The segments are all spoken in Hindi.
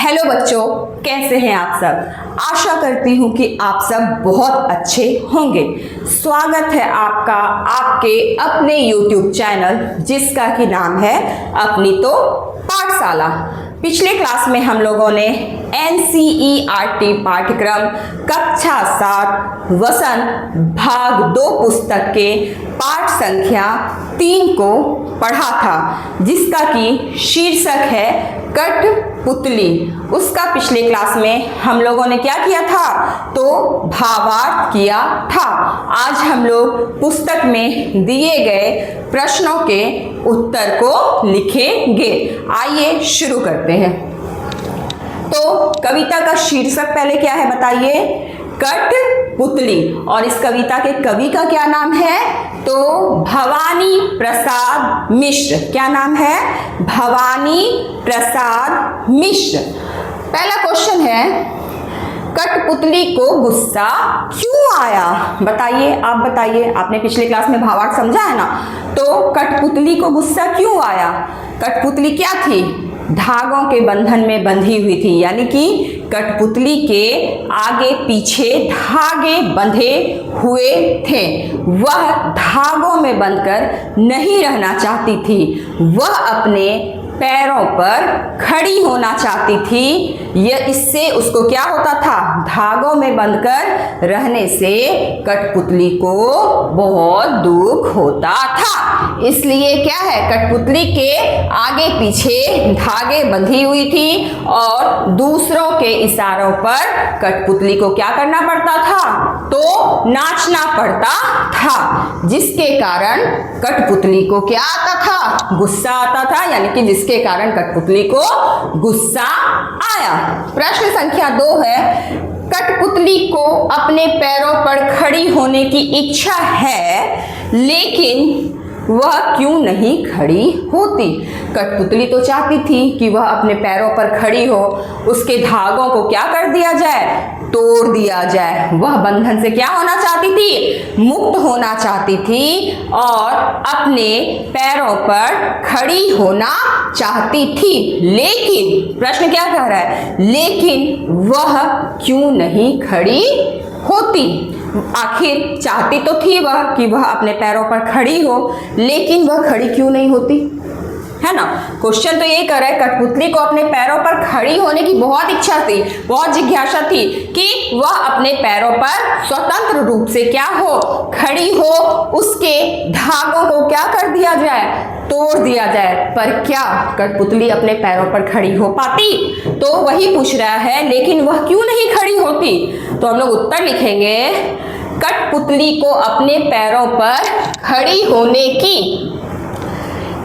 हेलो बच्चों, कैसे हैं आप सब। आशा करती हूँ कि आप सब बहुत अच्छे होंगे। स्वागत है आपका आपके अपने YouTube चैनल जिसका कि नाम है अपनी तो पाठशाला। पिछले क्लास में हम लोगों ने NCERT पाठ्यक्रम कक्षा 7 वसंत भाग 2 पुस्तक के पाठ संख्या 3 को पढ़ा था, जिसका कि शीर्षक है कठपुतली। उसका पिछले क्लास में हम लोगों ने क्या किया था, तो भावार्थ किया था। आज हम लोग पुस्तक में दिए गए प्रश्नों के उत्तर को लिखेंगे। आइए शुरू करते हैं। तो कविता का शीर्षक पहले क्या है बताइए, कठपुतली। और इस कविता के कवि का क्या नाम है, तो भवानी प्रसाद मिश्र। क्या नाम है, भवानी प्रसाद मिश्र। पहला क्वेश्चन है, कठपुतली को गुस्सा क्यों आया। बताइए, आप बताइए। आपने पिछले क्लास में भावार्थ समझा है ना। तो कठपुतली को गुस्सा क्यों आया। कठपुतली क्या थी, धागों के बंधन में बंधी हुई थी, यानी कि कठपुतली के आगे पीछे धागे बंधे हुए थे। वह धागों में बंधकर नहीं रहना चाहती थी, वह अपने पैरों पर खड़ी होना चाहती थी। यह इससे उसको क्या होता था, धागों में बंधकर रहने से कठपुतली को बहुत दुख होता था। इसलिए क्या है, कठपुतली के आगे पीछे धागे बंधी हुई थी और दूसरों के इशारों पर कठपुतली को क्या करना पड़ता था, तो नाचना पड़ता था, जिसके कारण कठपुतली को क्या आता था, गुस्सा आता था, यानी कि जिसके कारण कठपुतली को गुस्सा आया। प्रश्न संख्या 2 है, कठपुतली को अपने पैरों पर खड़ी होने की इच्छा है, लेकिन वह क्यों नहीं खड़ी होती। कठपुतली तो चाहती थी कि वह अपने पैरों पर खड़ी हो, उसके धागों को क्या कर दिया जाए, तोड़ दिया जाए। वह बंधन से क्या होना चाहती थी, मुक्त होना चाहती थी और अपने पैरों पर खड़ी होना चाहती थी। लेकिन प्रश्न क्या कह रहा है, लेकिन वह क्यों नहीं खड़ी होती। आखिर चाहती तो थी वह कि वह अपने पैरों पर खड़ी हो, लेकिन वह खड़ी क्यों नहीं होती, है ना। क्वेश्चन तो ये कर रहा है, कठपुतली को अपने पैरों पर खड़ी होने की बहुत इच्छा थी, बहुत जिज्ञासा थी कि वह अपने पैरों पर स्वतंत्र रूप से क्या हो, खड़ी हो, उसके धागों को क्या कर दिया जाए, तोड़ दिया जाए। पर क्या कठपुतली अपने पैरों पर खड़ी हो पाती, तो वही पूछ रहा है, लेकिन वह क्यों नहीं खड़ी होती। तो हम लोग उत्तर लिखेंगे, कठपुतली को अपने पैरों पर खड़ी होने की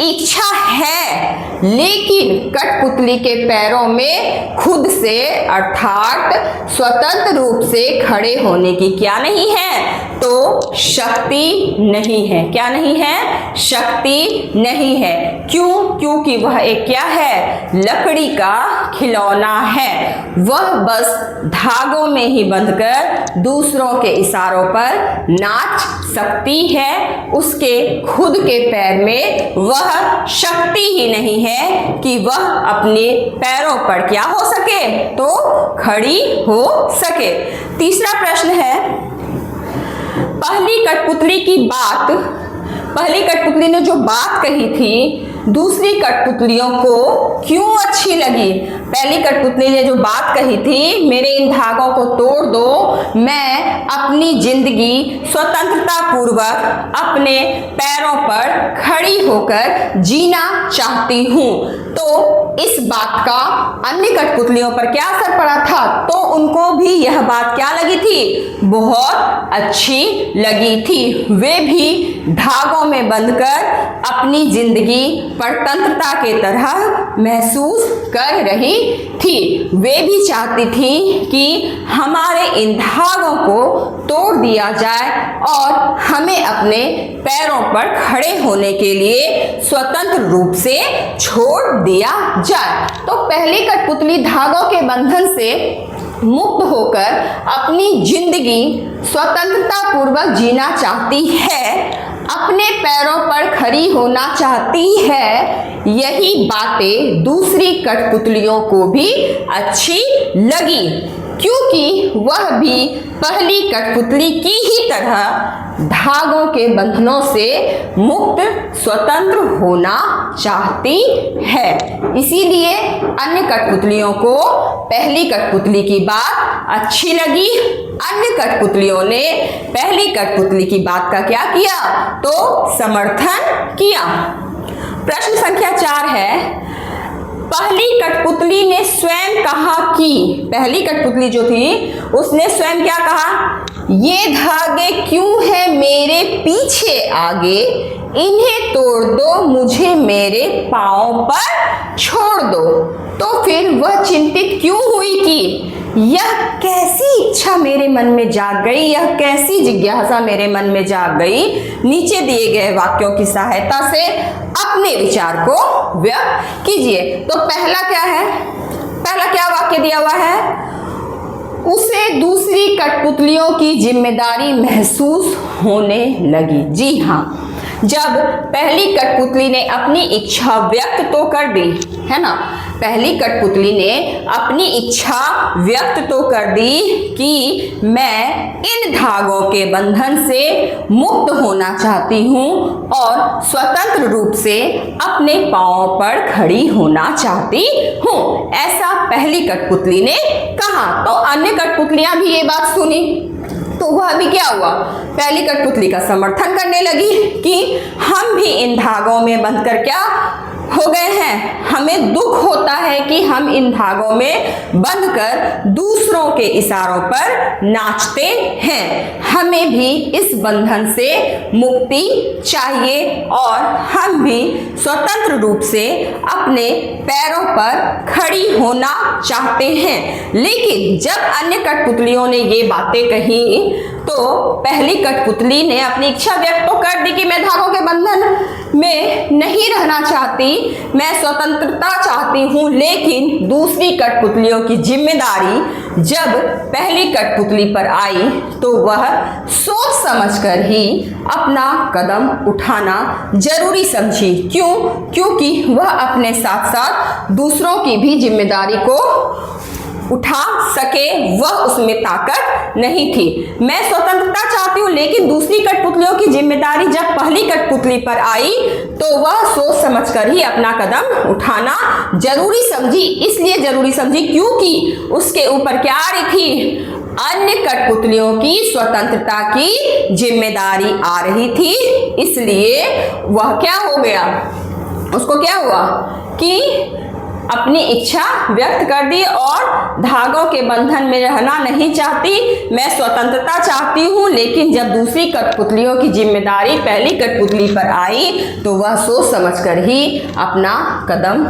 इच्छा है, लेकिन कठपुतली के पैरों में खुद से अर्थात स्वतंत्र रूप से खड़े होने की क्या नहीं है, तो शक्ति नहीं है। क्या नहीं है, शक्ति नहीं है। क्यों, क्योंकि वह एक क्या है, लकड़ी का खिलौना है। वह बस धागों में ही बंधकर दूसरों के इशारों पर नाच सकती है। उसके खुद के पैर में वह शक्ति ही नहीं है कि वह अपने पैरों पर क्या हो सके, तो खड़ी हो सके। तीसरा प्रश्न है, पहली कठपुतली ने जो बात कही थी, दूसरी कठपुतलियों को क्यों अच्छी लगी। पहली कठपुतली ने जो बात कही थी, मेरे इन धागों को तोड़ दो, मैं अपनी जिंदगी स्वतंत्रता पूर्वक अपने पैरों पर खड़ी होकर जीना चाहती हूँ। तो इस बात का अन्य कठपुतलियों पर क्या असर पड़ा था, तो उनको भी यह बात क्या लगी थी, बहुत अच्छी लगी थी। वे भी धागों में बंधकर अपनी जिंदगी स्वतंत्रता के तरह महसूस कर रही थी। वे भी चाहती थी कि हमारे इन धागों को तोड़ दिया जाए और हमें अपने पैरों पर खड़े होने के लिए स्वतंत्र रूप से छोड़ दिया जाए। तो पहली कठपुतली धागों के बंधन से मुक्त होकर अपनी जिंदगी स्वतंत्रता पूर्वक जीना चाहती है अपने पैरों पर खड़ी होना चाहती है। यही बातें दूसरी कठपुतलियों को भी अच्छी लगी, क्योंकि वह भी पहली कठपुतली की ही तरह धागों के बंधनों से मुक्त स्वतंत्र होना चाहती है। इसीलिए अन्य कठपुतलियों को पहली कठपुतली की बात अच्छी लगी। अन्य कठपुतलियों ने पहली कठपुतली की बात का क्या किया? तो समर्थन किया। प्रश्न संख्या 4 है, पहली कठपुतली ने स्वयं कहा कि, पहली कठपुतली जो थी उसने स्वयं क्या कहा? ये धागे क्यों है मेरे पीछे आगे, इन्हें तोड़ दो, मुझे मेरे पांव पर छोड़ दो। तो फिर वह चिंतित क्यों हुई कि यह कैसी इच्छा मेरे मन में जाग गई, यह कैसी जिज्ञासा मेरे मन में जाग गई। नीचे दिए गए वाक्यों की सहायता से अपने विचार को व्यक्त कीजिए। तो पहला क्या है? पहला क्या वाक्य दिया हुआ है? उसे दूसरी कठपुतलियों की जिम्मेदारी महसूस होने लगी। जी हाँ, जब पहली कठपुतली ने अपनी इच्छा व्यक्त तो कर दी है ना, पहली कठपुतली ने अपनी इच्छा व्यक्त तो कर दी कि मैं इन धागों के बंधन से मुक्त होना चाहती हूँ और स्वतंत्र रूप से अपने पांवों पर खड़ी होना चाहती हूँ, ऐसा पहली कठपुतली ने कहा। तो अन्य कठपुतलियां भी ये बात सुनी तो वह भी क्या हुआ? पहली कठपुतली का समर्थन करने लगी कि हम भी इन धागों में बंधकर क्या हो गए हैं, हमें दुख होता है कि हम इन धागों में बंधकर दूसरों के इशारों पर नाचते हैं। हमें भी इस बंधन से मुक्ति चाहिए और हम भी स्वतंत्र रूप से अपने पैरों पर खड़ी होना चाहते हैं। लेकिन जब अन्य कठपुतलियों ने ये बातें कही तो पहली कठपुतली ने अपनी इच्छा व्यक्त तो कर दी कि मैं धागों के बंधन में नहीं रहना चाहती, मैं स्वतंत्रता चाहती हूँ। लेकिन दूसरी कठपुतलियों की जिम्मेदारी जब पहली कठपुतली पर आई तो वह सोच समझकर ही अपना कदम उठाना जरूरी समझी। क्यों? क्योंकि वह अपने साथ साथ दूसरों की भी जिम्मेदारी को उठा सके, वह उसमें ताकत नहीं थी। मैं स्वतंत्रता चाहती हूँ, लेकिन दूसरी कठपुतलियों की जिम्मेदारी जब पहली कठपुतली पर आई तो वह सोच समझकर ही अपना कदम उठाना जरूरी समझी। इसलिए जरूरी समझी क्योंकि उसके ऊपर क्या आ रही थी? अन्य कठपुतलियों की स्वतंत्रता की जिम्मेदारी आ रही थी। इसलिए वह क्या हो गया? उसको क्या हुआ कि अपनी इच्छा व्यक्त कर दी और धागों के बंधन में रहना नहीं चाहती, मैं स्वतंत्रता चाहती हूँ। लेकिन जब दूसरी कठपुतलियों की जिम्मेदारी पहली कठपुतली पर आई तो वह सोच समझकर ही अपना कदम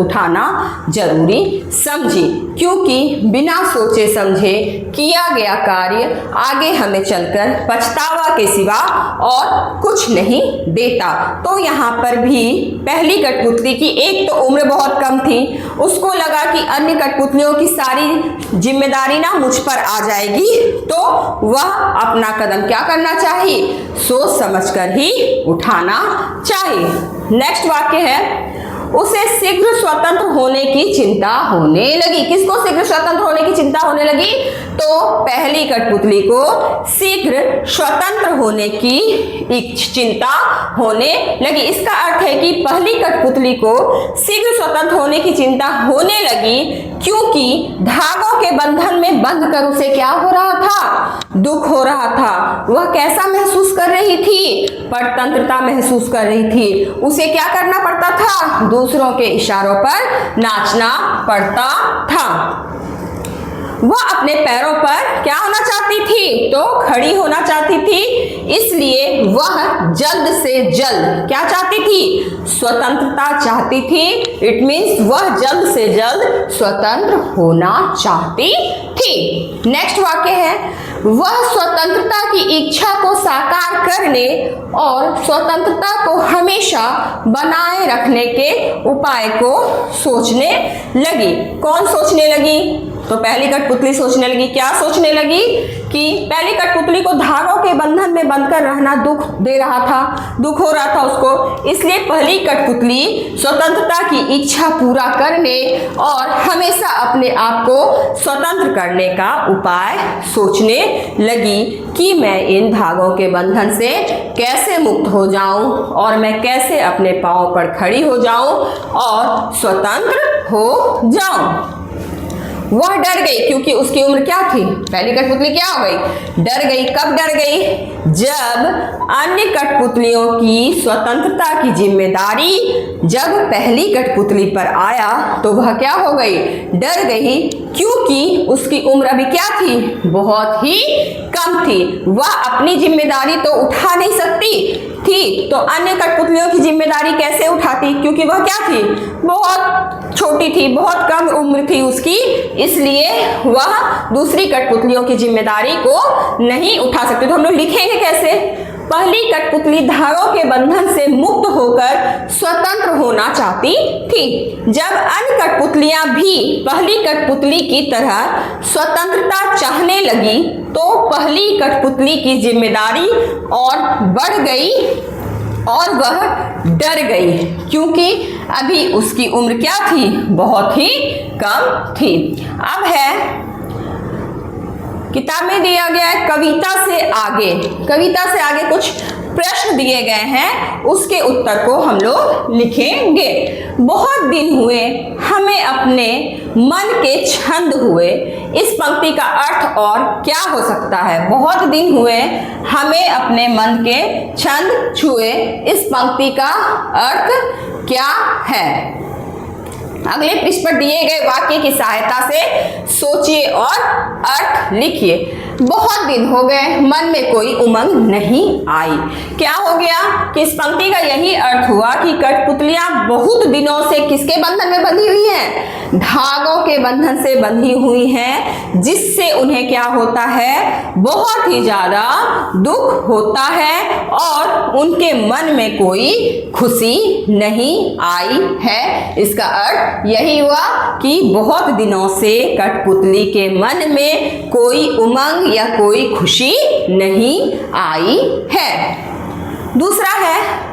उठाना जरूरी समझी, क्योंकि बिना सोचे समझे किया गया कार्य आगे हमें चलकर पछतावा के सिवा और कुछ नहीं देता। तो यहाँ पर भी पहली कठपुतली की एक तो उम्र बहुत कम थी, उसको लगा कि अन्य कठपुतलियों की सारी जिम्मेदारी ना मुझ पर आ जाएगी, तो वह अपना कदम क्या करना चाहिए? सोच समझकर ही उठाना चाहिए। नेक्स्ट वाक्य है, उसे शीघ्र स्वतंत्र होने की चिंता होने लगी। किसको शीघ्र स्वतंत्र होने की चिंता होने लगी? तो पहली कठपुतली को शीघ्र स्वतंत्र होने की चिंता होने लगी। इसका अर्थ है कि पहली कठपुतली को शीघ्र स्वतंत्र होने की चिंता होने लगी क्योंकि धागों के बंधन में बंध कर उसे क्या हो रहा था? दुख हो रहा था। वह कैसा महसूस कर रही थी? परतंत्रता महसूस कर रही थी। उसे क्या करना पड़ता था? दूसरों के इशारों पर नाचना पड़ता था। वह अपने पैरों पर क्या होना चाहती थी? तो खड़ी होना चाहती थी। इसलिए वह जल्द से जल्द क्या चाहती थी? स्वतंत्रता चाहती थी। इट मीन्स वह जल्द से जल्द स्वतंत्र होना चाहती थी। नेक्स्ट वाक्य है, वह स्वतंत्रता की इच्छा को साकार करने और स्वतंत्रता को हमेशा बनाए रखने के उपाय को सोचने लगी। कौन सोचने लगी? तो पहली कठपुतली सोचने लगी, क्या सोचने लगी कि पहली कठपुतली को धागों के बंधन में बंधकर रहना दुख दे रहा था, दुख हो रहा था उसको। इसलिए पहली कठपुतली स्वतंत्रता की इच्छा पूरा करने और हमेशा अपने आप को स्वतंत्र करने का उपाय सोचने लगी कि मैं इन धागों के बंधन से कैसे मुक्त हो जाऊं और मैं कैसे अपने पांव पर खड़ी हो जाऊं और स्वतंत्र हो जाऊं। वह डर गई क्योंकि उसकी उम्र क्या थी, पहली कठपुतली क्या हो गई, डर गई। कब डर गई, जब अन्य कठपुतलियों की स्वतंत्रता की जिम्मेदारी जब पहली कठपुतली पर आया तो वह क्या हो गई, डर गई, क्योंकि उसकी उम्र अभी क्या थी, बहुत ही कम थी। वह अपनी जिम्मेदारी तो उठा नहीं सकती थी, तो अन्य कठपुतलियों की जिम्मेदारी कैसे उठाती, क्योंकि वह क्या थी, बहुत छोटी थी, बहुत कम उम्र थी उसकी, इसलिए वह दूसरी कठपुतलियों की जिम्मेदारी को नहीं उठा सकती। तो हम लोग लिखेंगे कैसे, पहली कठपुतली धागों के बंधन से मुक्त होकर स्वतंत्र होना चाहती थी। जब अन्य कठपुतलियां भी पहली कठपुतली की तरह स्वतंत्रता चाहने लगी तो पहली कठपुतली की जिम्मेदारी और बढ़ गई और वह डर गई, क्योंकि अभी उसकी उम्र क्या थी, बहुत ही कम थी। अब है किताब में दिया गया है कविता से आगे, कविता से आगे कुछ प्रश्न दिए गए हैं, उसके उत्तर को हम लोग लिखेंगे। बहुत दिन हुए हमें अपने मन के छंद हुए, इस पंक्ति का अर्थ और क्या हो सकता है, बहुत दिन हुए हमें अपने मन के छंद छुए, इस पंक्ति का अर्थ क्या है। अगले पृष्ठ पर दिए गए वाक्य की सहायता से सोचिए और अर्थ लिखिए। बहुत दिन हो गए, मन में कोई उमंग नहीं आई। क्या हो गया कि इस पंक्ति का यही अर्थ हुआ कि कठपुतलियां बहुत दिनों से किसके बंधन में बंधी हुई हैं, धागों के बंधन से बंधी हुई हैं, जिससे उन्हें क्या होता है, बहुत ही ज्यादा दुख होता है और उनके मन में कोई खुशी नहीं आई है। इसका अर्थ यही हुआ कि बहुत दिनों से कठपुतली के मन में कोई उमंग या कोई खुशी नहीं आई है। दूसरा है,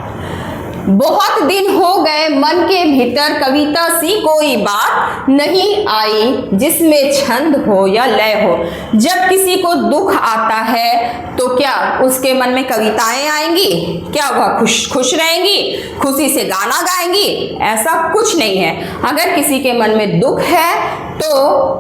बहुत दिन हो गए मन के भीतर कविता सी कोई बात नहीं आई, जिसमें छंद हो या लय हो। जब किसी को दुख आता है तो क्या उसके मन में कविताएं आएंगी, क्या वह खुश रहेंगी, खुशी से गाना गाएंगी, ऐसा कुछ नहीं है। अगर किसी के मन में दुख है तो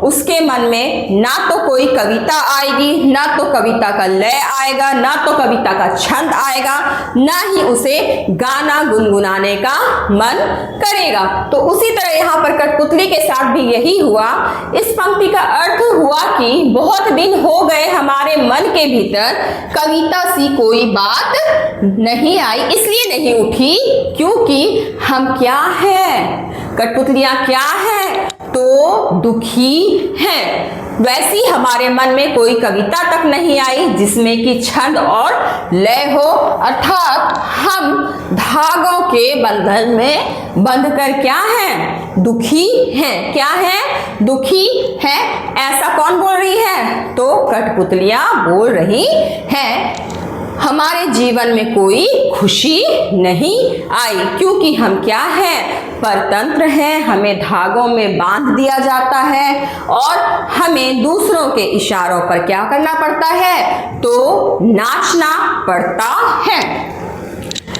उसके मन में ना तो कोई कविता आएगी, ना तो कविता का लय आएगा, ना तो कविता का छंद आएगा, ना ही उसे गाना गुनगुनाने का मन करेगा। तो उसी तरह यहाँ पर कठपुतली के साथ भी यही हुआ। इस पंक्ति का अर्थ हुआ कि बहुत दिन हो गए हमारे मन के भीतर कविता सी कोई बात नहीं आई, इसलिए नहीं उठी क्योंकि हम क्या हैं, कठपुतलियां क्या हैं, तो दुखी हैं। वैसी हमारे मन में कोई कविता तक नहीं आई जिसमें कि छंद और लय हो, अर्थात हम धागों के बंधन में बंधकर क्या हैं, दुखी हैं। क्या हैं, दुखी हैं। ऐसा कौन बोल रही है, तो कठपुतलियां बोल रही हैं। हमारे जीवन में कोई खुशी नहीं आई क्योंकि हम क्या हैं, परतंत्र हैं, हमें धागों में बांध दिया जाता है और हमें दूसरों के इशारों पर क्या करना पड़ता है, तो नाचना पड़ता है।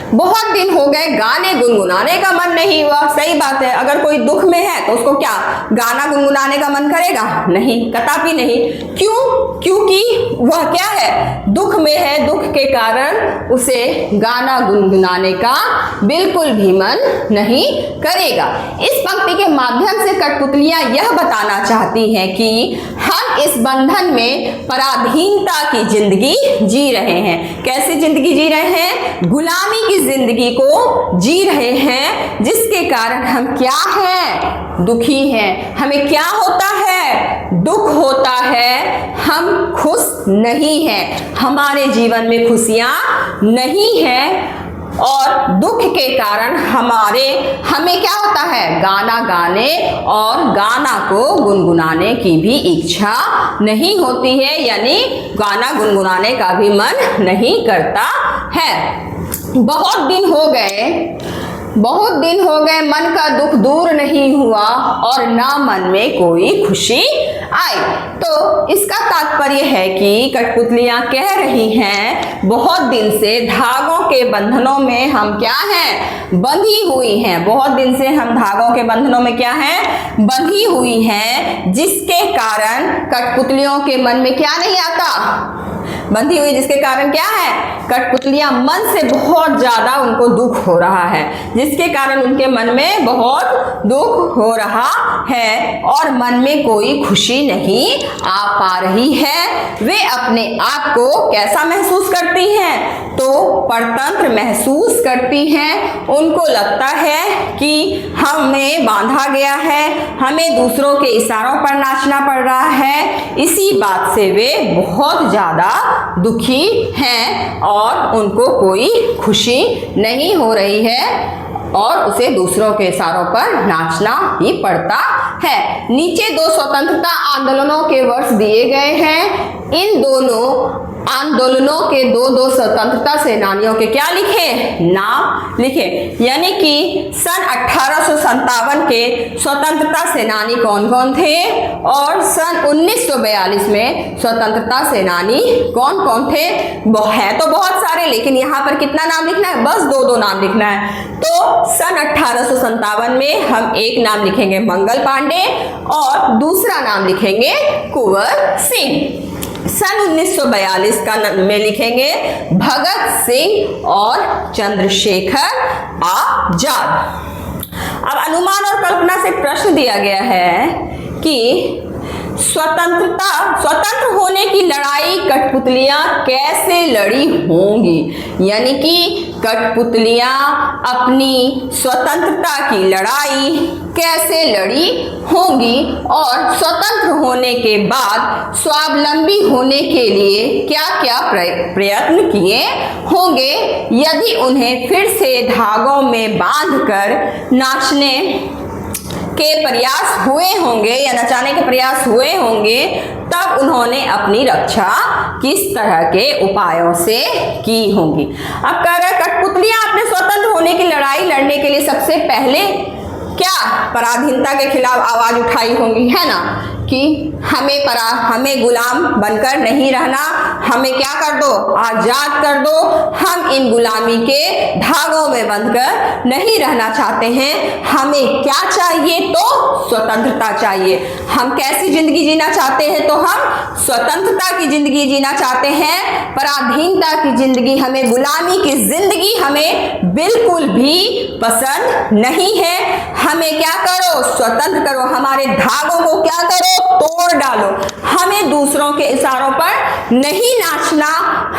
बहुत दिन हो गए गाने गुनगुनाने का मन नहीं हुआ। सही बात है, अगर कोई दुख में है तो उसको क्या गाना गुनगुनाने का मन करेगा, नहीं, कदापि नहीं। क्यों, क्योंकि वह क्या है, दुख में है, दुख के कारण उसे गाना गुनगुनाने का बिल्कुल भी मन नहीं करेगा। इस पंक्ति के माध्यम से कठपुतलियां यह बताना चाहती हैं कि हम इस बंधन में पराधीनता की जिंदगी जी रहे हैं। कैसे जिंदगी जी रहे हैं, गुलामी की जिंदगी को जी रहे हैं, जिसके कारण हम क्या हैं, दुखी हैं। हमें क्या होता है, दुख होता है, हम खुश नहीं हैं, हमारे जीवन में खुशियां नहीं हैं। और दुख के कारण हमें क्या होता है, गाना गाने और गाना को गुनगुनाने की भी इच्छा नहीं होती है, यानी गाना गुनगुनाने का भी मन नहीं करता है। बहुत दिन हो गए मन का दुख दूर नहीं हुआ और ना मन में कोई खुशी आई। तो इसका तात्पर्य है कि कठपुतलियां कह रही हैं बहुत दिन से धागों के बंधनों में हम क्या हैं, बंधी हुई हैं। बहुत दिन से हम धागों के बंधनों में क्या हैं, बंधी हुई हैं, जिसके कारण कठपुतलियों के मन में क्या नहीं आता, बंधी हुई, जिसके कारण क्या है, कठपुतलियां मन से बहुत ज्यादा उनको दुख हो रहा है, जिसके कारण उनके मन में बहुत दुख हो रहा है और मन में कोई खुशी नहीं आ पा रही है। वे अपने आप को कैसा महसूस करती हैं, तो परतंत्र महसूस करती हैं। उनको लगता है कि हमें बांधा गया है, हमें दूसरों के इशारों पर नाचना पड़ रहा है। इसी बात से वे बहुत ज्यादा दुखी हैं और उनको कोई खुशी नहीं हो रही है और उसे दूसरों के इशारों पर नाचना ही पड़ता है। नीचे 2 स्वतंत्रता आंदोलनों के वर्ष दिए गए हैं। इन दोनों आंदोलनों के 2 स्वतंत्रता सेनानियों के क्या लिखे, नाम लिखे, यानी कि सन 1857 के स्वतंत्रता सेनानी कौन कौन थे और सन 1942 में स्वतंत्रता सेनानी कौन कौन थे। है तो बहुत सारे, लेकिन यहाँ पर कितना नाम लिखना है, बस 2 नाम लिखना है। तो सन 1857 में हम एक नाम लिखेंगे मंगल पांडे और दूसरा नाम लिखेंगे कुंवर सिंह। सन 1942 का में लिखेंगे भगत सिंह और चंद्रशेखर आजाद। अब अनुमान और कल्पना से प्रश्न दिया गया है कि स्वतंत्र होने की लड़ाई कठपुतलियां कैसे लड़ी होंगी, यानी कि कठपुतलियां अपनी स्वतंत्रता की लड़ाई कैसे लड़ी होंगी और स्वतंत्र होने के बाद स्वावलंबी होने के लिए क्या क्या प्रयत्न किए होंगे। यदि उन्हें फिर से धागों में बांधकर नाचने के प्रयास हुए होंगे या नचाने के प्रयास हुए होंगे, तब उन्होंने अपनी रक्षा किस तरह के उपायों से की होंगी। अब कह रहे कठपुतलियां अपने स्वतंत्र होने की लड़ाई लड़ने के लिए सबसे पहले क्या पराधीनता के खिलाफ आवाज उठाई होंगी, है ना, कि हमें गुलाम बनकर नहीं रहना, हमें क्या कर दो, आजाद कर दो, हम इन गुलामी के धागों में बंधकर नहीं रहना चाहते हैं। हमें क्या चाहिए, तो स्वतंत्रता चाहिए। हम कैसी जिंदगी जीना चाहते हैं, तो हम स्वतंत्रता की जिंदगी जीना चाहते हैं। पराधीनता की जिंदगी, हमें गुलामी की जिंदगी हमें बिल्कुल भी पसंद नहीं है। हमें क्या करो, स्वतंत्र करो, हमारे धागों को क्या करो, तोड़ डालो। हमें दूसरों के इशारों पर नहीं नाचना,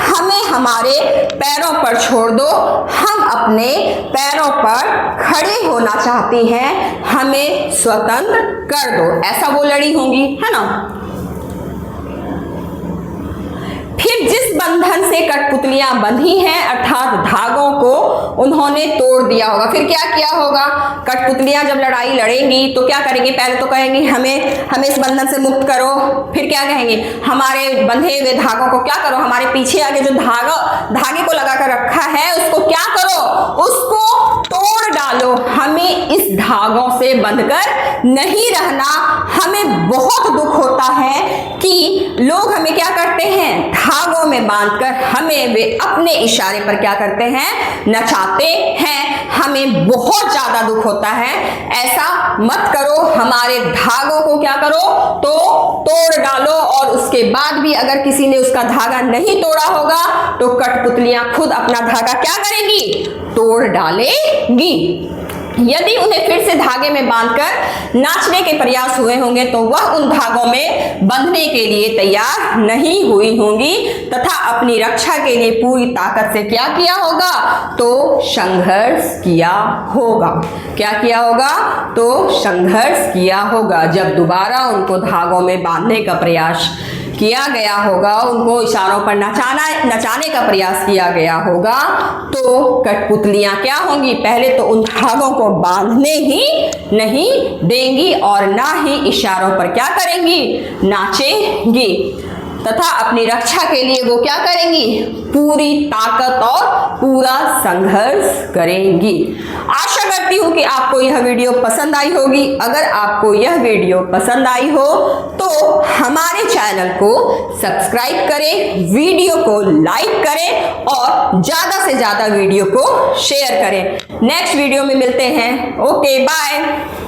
हमें हमारे पैरों पर छोड़ दो, हम अपने पैरों पर खड़े होना चाहती हैं, हमें स्वतंत्र कर दो, ऐसा वो लड़ी होंगी, है ना। फिर जिस बंधन से कठपुतलियां बंधी हैं, अर्थात धागों को उन्होंने तोड़ दिया होगा, फिर क्या किया होगा। कठपुतलियां जब लड़ाई लड़ेंगी तो क्या करेंगी, पहले तो कहेंगी हमें इस बंधन से मुक्त करो। फिर क्या कहेंगी, हमारे बंधे हुए धागों को क्या करो, हमारे पीछे आगे जो धागे को लगाकर रखा है उसको क्या करो, उसको तोड़ डालो। हमें इस धागों से बंधकर नहीं रहना। हमें बहुत दुख होता है कि लोग हमें क्या करते हैं, धागों में बांधकर हमें वे अपने इशारे पर क्या करते हैं, नचाते हैं। हमें बहुत ज्यादा दुख होता है, ऐसा मत करो। हमारे धागों को क्या करो, तो तोड़ डालो। और उसके बाद भी अगर किसी ने उसका धागा नहीं तोड़ा होगा तो कठपुतलियां खुद अपना धागा क्या करेंगी, तोड़ डालेंगी। यदि उन्हें फिर से धागे में बांधकर नाचने के प्रयास हुए होंगे तो वह उन धागों में बंधने के लिए तैयार नहीं हुई होंगी तथा अपनी रक्षा के लिए पूरी ताकत से क्या किया होगा, तो संघर्ष किया होगा। क्या किया होगा, तो संघर्ष किया होगा। जब दोबारा उनको धागों में बांधने का प्रयास किया गया होगा, उनको इशारों पर नचाने का प्रयास किया गया होगा, तो कठपुतलियां क्या होंगी, पहले तो उन धागों को बांधने ही नहीं देंगी और ना ही इशारों पर क्या करेंगी, नाचेंगी, तथा अपनी रक्षा के लिए वो क्या करेंगी, पूरी ताकत और पूरा संघर्ष करेंगी। आशा करती हूँ कि आपको यह वीडियो पसंद आई होगी। अगर आपको यह वीडियो पसंद आई हो तो हमारे चैनल को सब्सक्राइब करें, वीडियो को लाइक करें और ज़्यादा से ज़्यादा वीडियो को शेयर करें। नेक्स्ट वीडियो में मिलते हैं। Okay, bye.